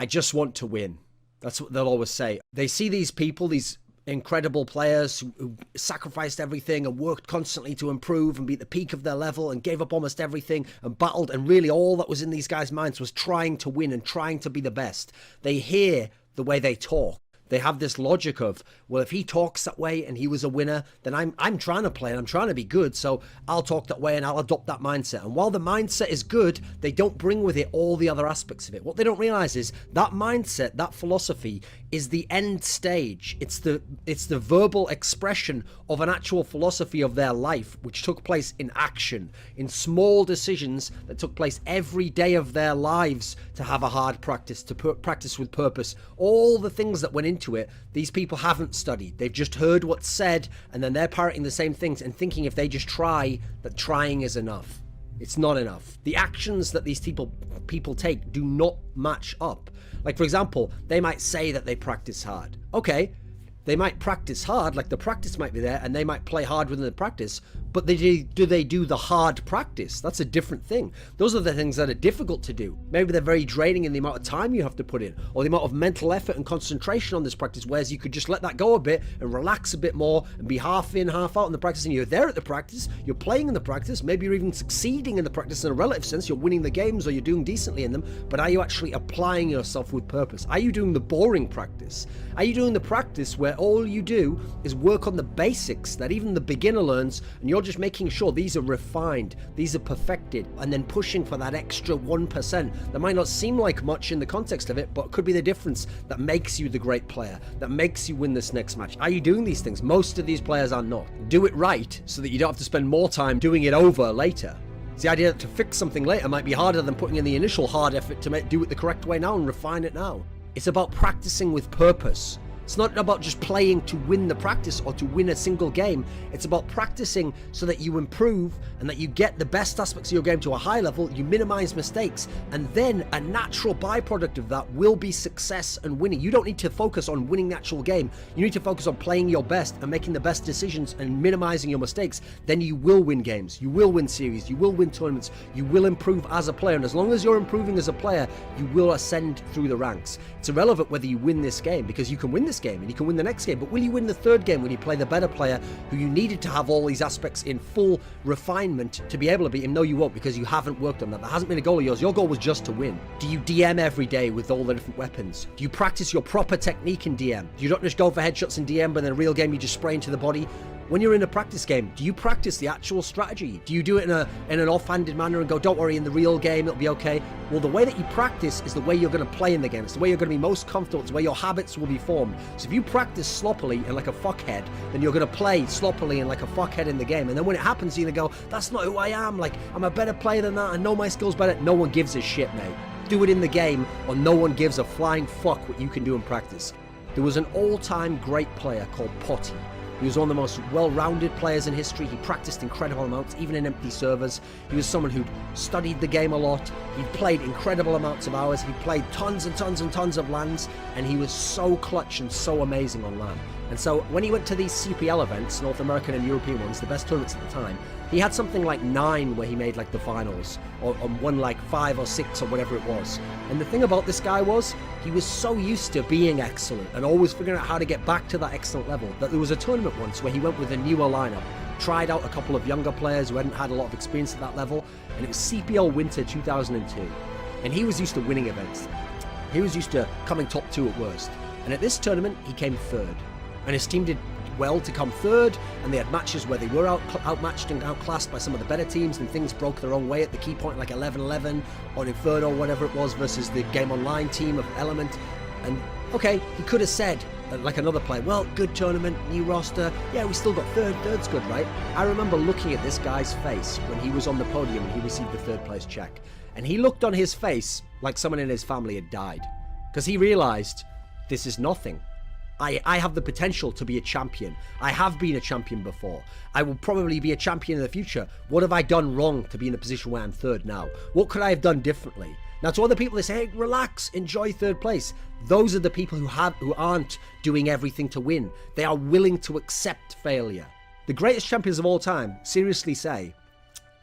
I just want to win. That's what they'll always say. They see these people, these incredible players who sacrificed everything and worked constantly to improve and be at the peak of their level and gave up almost everything and battled, and really all that was in these guys' minds was trying to win and trying to be the best. They hear the way they talk. They have this logic of, well, if he talks that way and he was a winner, then I'm trying to play and I'm trying to be good, so I'll talk that way and I'll adopt that mindset. And while the mindset is good, they don't bring with it all the other aspects of it. What they don't realize is that mindset, that philosophy, is the end stage. It's the verbal expression of an actual philosophy of their life, which took place in action, in small decisions that took place every day of their lives, to have a hard practice, to practice with purpose. All the things that went into it, these people haven't studied. They've just heard what's said, and then they're parroting the same things and thinking if they just try, that trying is enough. It's not enough. The actions that these people take do not match up. Like, for example, they might say that they practice hard. Okay, they might practice hard, like the practice might be there, and they might play hard within the practice, but do they do the hard practice? That's a different thing. Those are the things that are difficult to do. Maybe they're very draining in the amount of time you have to put in, or the amount of mental effort and concentration on this practice, whereas you could just let that go a bit and relax a bit more and be half in, half out in the practice, and you're there at the practice, you're playing in the practice, maybe you're even succeeding in the practice in a relative sense, you're winning the games or you're doing decently in them, but are you actually applying yourself with purpose? Are you doing the boring practice? Are you doing the practice where all you do is work on the basics that even the beginner learns, and you're just making sure these are refined, these are perfected, and then pushing for that extra 1% that might not seem like much in the context of it, but could be the difference that makes you the great player, that makes you win this next match? Are you doing these things? Most of these players are not. Do it right so that you don't have to spend more time doing it over later. It's the idea that to fix something later might be harder than putting in the initial hard effort to do it the correct way now and refine it now. It's about practicing with purpose. It's not about just playing to win the practice or to win a single game. It's about practicing so that you improve and that you get the best aspects of your game to a high level, you minimize mistakes, and then a natural byproduct of that will be success and winning. You don't need to focus on winning the actual game. You need to focus on playing your best and making the best decisions and minimizing your mistakes. Then you will win games. You will win series. You will win tournaments. You will improve as a player. And as long as you're improving as a player, you will ascend through the ranks. It's irrelevant whether you win this game, because you can win this game and you can win the next game, but will you win the third game when you play the better player who you needed to have all these aspects in full refinement to be able to beat him? No, you won't, because you haven't worked on that. That hasn't been a goal of yours. Your goal was just to win. Do you DM every day with all the different weapons? Do you practice your proper technique in DM? You don't just go for headshots in DM, but in a real game you just spray into the body? When you're in a practice game, do you practice the actual strategy? Do you do it in an offhanded manner and go, don't worry, in the real game it'll be okay? Well, the way that you practice is the way you're going to play in the game. It's the way you're going to be most comfortable. It's the way your habits will be formed. So if you practice sloppily and like a fuckhead, then you're going to play sloppily and like a fuckhead in the game. And then when it happens, you're going to go, that's not who I am. Like, I'm a better player than that. I know my skills better. No one gives a shit, mate. Do it in the game, or no one gives a flying fuck what you can do in practice. There was an all-time great player called Potty. He was one of the most well-rounded players in history. He practiced incredible amounts, even in empty servers. He was someone who'd studied the game a lot. He'd played incredible amounts of hours. He played tons and tons and tons of LANs, and he was so clutch and so amazing on LAN. And so when he went to these CPL events, North American and European ones, the best tournaments at the time, he had something like 9 where he made like the finals, or won like 5 or 6 or whatever it was. And the thing about this guy was, he was so used to being excellent and always figuring out how to get back to that excellent level that there was a tournament once where he went with a newer lineup, tried out a couple of younger players who hadn't had a lot of experience at that level, and it was CPL Winter 2002. And he was used to winning events. He was used to coming top 2 at worst. And at this tournament, he came 3rd. And his team did well to come 3rd, and they had matches where they were outmatched and outclassed by some of the better teams, and things broke their own way at the key point, like 11-11 on Inferno, whatever it was, versus the Game Online team of Element. And okay, he could have said, like another player, well, good tournament, new roster, yeah, we still got 3rd, 3rd's good, right? I remember looking at this guy's face when he was on the podium and he received the 3rd place check, and he looked on his face like someone in his family had died, because he realized, this is nothing. I have the potential to be a champion. I have been a champion before. I will probably be a champion in the future. What have I done wrong to be in a position where I'm 3rd now? What could I have done differently? Now, to other people, they say, hey, relax, enjoy 3rd place. Those are the people who aren't doing everything to win. They are willing to accept failure. The greatest champions of all time seriously say,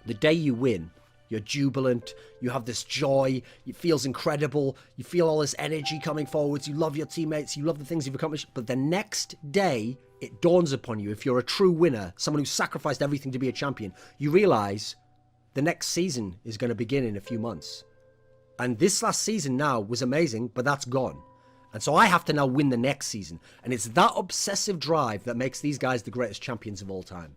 the day you win you're jubilant, you have this joy, it feels incredible, you feel all this energy coming forwards, you love your teammates, you love the things you've accomplished, but the next day, it dawns upon you, if you're a true winner, someone who sacrificed everything to be a champion, you realize the next season is going to begin in a few months. And this last season now was amazing, but that's gone. And so I have to now win the next season. And it's that obsessive drive that makes these guys the greatest champions of all time.